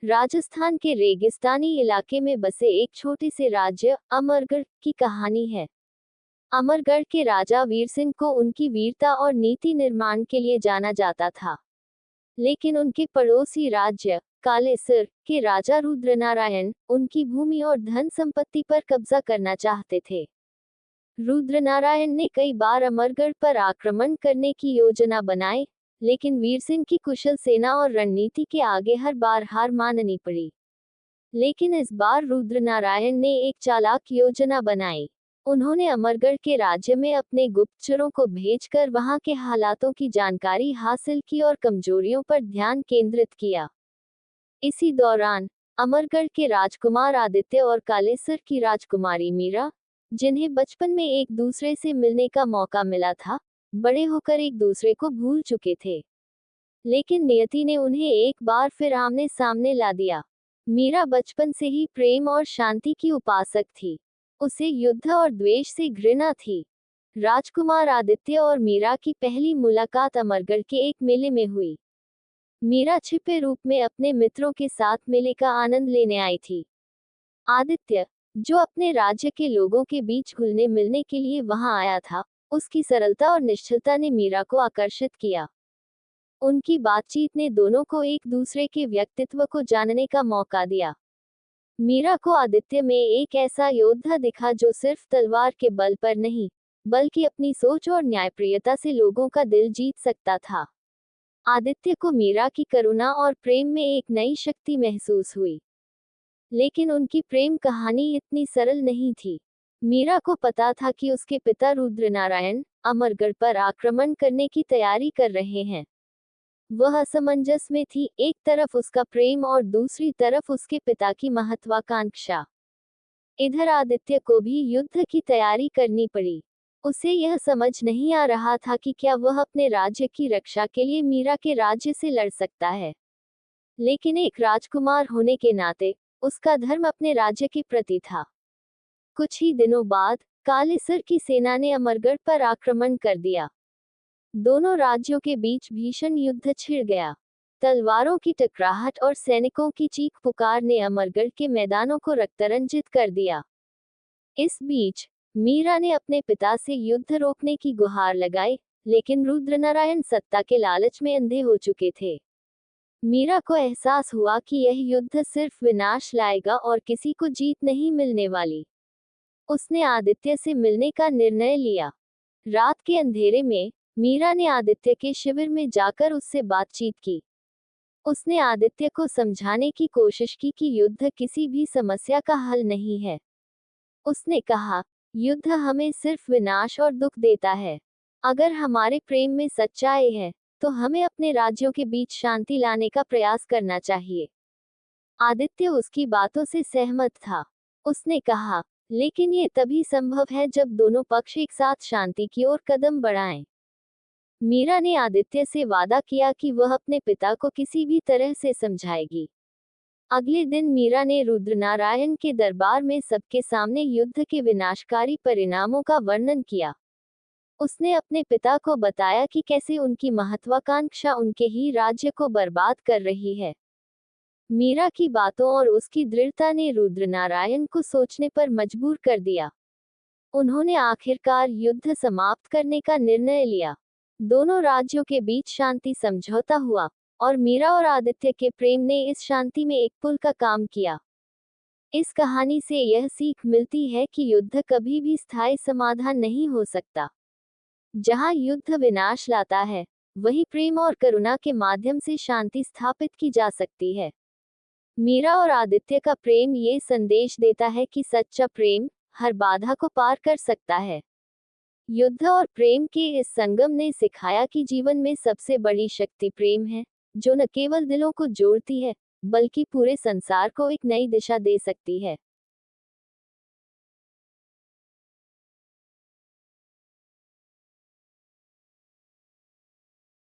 राजस्थान के रेगिस्तानी इलाके में बसे एक छोटे से राज्य अमरगढ़ की कहानी है। अमरगढ़ के राजा वीर सिंह को उनकी वीरता और नीति निर्माण के लिए जाना जाता था। लेकिन उनके पड़ोसी राज्य कालेसर के राजा रुद्रनारायण उनकी भूमि और धन संपत्ति पर कब्जा करना चाहते थे। रुद्रनारायण ने कई बार अमरगढ़ पर आक्रमण करने की योजना बनाई, लेकिन वीर सिंह की कुशल सेना और रणनीति के आगे हर बार हार माननी पड़ी। लेकिन इस बार रुद्रनारायण ने एक चालाक योजना बनाई। उन्होंने अमरगढ़ के राज्य में अपने गुप्तचरों को भेजकर वहां के हालातों की जानकारी हासिल की और कमजोरियों पर ध्यान केंद्रित किया। इसी दौरान अमरगढ़ के राजकुमार आदित्य और कालेसर की राजकुमारी मीरा, जिन्हें बचपन में एक दूसरे से मिलने का मौका मिला था, बड़े होकर एक दूसरे को भूल चुके थे। लेकिन नियति ने उन्हें एक बार फिर आमने सामने ला दिया। मीरा बचपन से ही प्रेम और शांति की उपासक थी। उसे युद्ध और द्वेष से घृणा थी। राजकुमार आदित्य और मीरा की पहली मुलाकात अमरगढ़ के एक मेले में हुई। मीरा छिपे रूप में अपने मित्रों के साथ मेले का आनंद लेने आई थी। आदित्य, जो अपने राज्य के लोगों के बीच घुलने मिलने के लिए वहां आया था, उसकी सरलता और निश्चलता ने मीरा को आकर्षित किया। उनकी बातचीत ने दोनों को एक दूसरे के व्यक्तित्व को जानने का मौका दिया। मीरा को आदित्य में एक ऐसा योद्धा दिखा जो सिर्फ तलवार के बल पर नहीं, बल्कि अपनी सोच और न्यायप्रियता से लोगों का दिल जीत सकता था। आदित्य को मीरा की करुणा और प्रेम में एक नई शक्ति महसूस हुई। लेकिन उनकी प्रेम कहानी इतनी सरल नहीं थी। मीरा को पता था कि उसके पिता रुद्रनारायण अमरगढ़ पर आक्रमण करने की तैयारी कर रहे हैं। वह असमंजस में थी, एक तरफ उसका प्रेम और दूसरी तरफ उसके पिता की महत्वाकांक्षा। इधर आदित्य को भी युद्ध की तैयारी करनी पड़ी। उसे यह समझ नहीं आ रहा था कि क्या वह अपने राज्य की रक्षा के लिए मीरा के राज्य से लड़ सकता है। लेकिन एक राजकुमार होने के नाते उसका धर्म अपने राज्य के प्रति था। कुछ ही दिनों बाद कालेसर की सेना ने अमरगढ़ पर आक्रमण कर दिया। दोनों राज्यों के बीच भीषण युद्ध छिड़ गया। तलवारों की टकराहट और सैनिकों की चीख पुकार ने अमरगढ़ के मैदानों को रक्तरंजित कर दिया। इस बीच मीरा ने अपने पिता से युद्ध रोकने की गुहार लगाई, लेकिन रुद्रनारायण सत्ता के लालच में अंधे हो चुके थे। मीरा को एहसास हुआ कि यह युद्ध सिर्फ विनाश लाएगा और किसी को जीत नहीं मिलने वाली। उसने आदित्य से मिलने का निर्णय लिया। रात के अंधेरे में मीरा ने आदित्य के शिविर में जाकर उससे बातचीत की। उसने आदित्य को समझाने की कोशिश की कि युद्ध किसी भी समस्या का हल नहीं है। उसने कहा, युद्ध हमें सिर्फ विनाश और दुख देता है। अगर हमारे प्रेम में सच्चाई है, तो हमें अपने राज्यों के बीच शांति लाने का प्रयास करना चाहिए। आदित्य उसकी बातों से सहमत था। उसने कहा, लेकिन ये तभी संभव है जब दोनों पक्ष एक साथ शांति की ओर कदम बढ़ाएं। मीरा ने आदित्य से वादा किया कि वह अपने पिता को किसी भी तरह से समझाएगी। अगले दिन मीरा ने रुद्रनारायण के दरबार में सबके सामने युद्ध के विनाशकारी परिणामों का वर्णन किया। उसने अपने पिता को बताया कि कैसे उनकी महत्वाकांक्षा उनके ही राज्य को बर्बाद कर रही है। मीरा की बातों और उसकी दृढ़ता ने रुद्रनारायण को सोचने पर मजबूर कर दिया। उन्होंने आखिरकार युद्ध समाप्त करने का निर्णय लिया। दोनों राज्यों के बीच शांति समझौता हुआ और मीरा और आदित्य के प्रेम ने इस शांति में एक पुल का काम किया। इस कहानी से यह सीख मिलती है कि युद्ध कभी भी स्थायी समाधान नहीं हो सकता। जहां युद्ध विनाश लाता है, वहीं प्रेम और करुणा के माध्यम से शांति स्थापित की जा सकती है। मीरा और आदित्य का प्रेम ये संदेश देता है कि सच्चा प्रेम हर बाधा को पार कर सकता है। युद्ध और प्रेम के इस संगम ने सिखाया कि जीवन में सबसे बड़ी शक्ति प्रेम है, जो न केवल दिलों को जोड़ती है, बल्कि पूरे संसार को एक नई दिशा दे सकती है।